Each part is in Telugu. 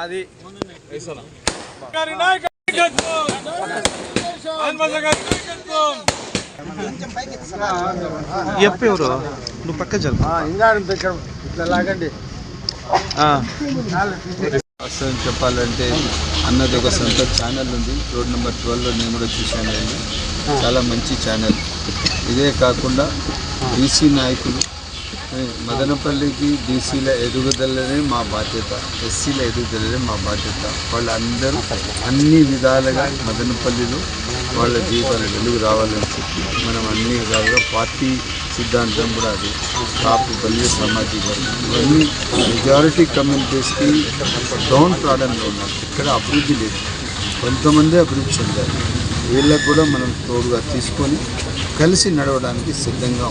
అది ఎవరు నువ్వు పక్క జరుపు ఇట్లా లాగండి. అసలు చెప్పాలంటే అన్నది ఒక సొంత ఛానల్ ఉంది. రోడ్ నెంబర్ 12లో నేను కూడా చూశాను. చాలా మంచి ఛానల్. ఇదే కాకుండా బీసీ నాయకులు మదనపల్లికి బీసీల ఎదుగుదలనే మా బాధ్యత, ఎస్సీల ఎదుగుదలనే మా బాధ్యత. వాళ్ళందరూ అన్ని విధాలుగా మదనపల్లిలో వాళ్ళ జీవితాలు వెలుగు రావాలని చెప్పి మనం అన్ని విధాలుగా పార్టీ సిద్ధాంతం కూడా అది కాపు బలియ సామాజిక వర్గం ఇవన్నీ మెజారిటీ కమ్యూనిటీస్కి డౌన్ ప్రాడన్లో ఉన్నారు. ఇక్కడ అభివృద్ధి లేదు, కొంతమంది అభివృద్ధి చెందారు. వీళ్ళకు కూడా మనం తోడుగా తీసుకొని కలిసి నడవడానికి సిద్ధంగా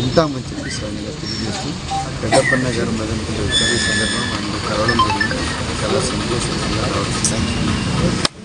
ఉంటామని చెప్పి సరైనగా తెలియజేస్తూ పెద్దపన్న గారు మదనపల్లి వచ్చారు. ఈ సందర్భంగా మనం కలవడం జరిగింది. చాలా సంతోషంగా రావడం.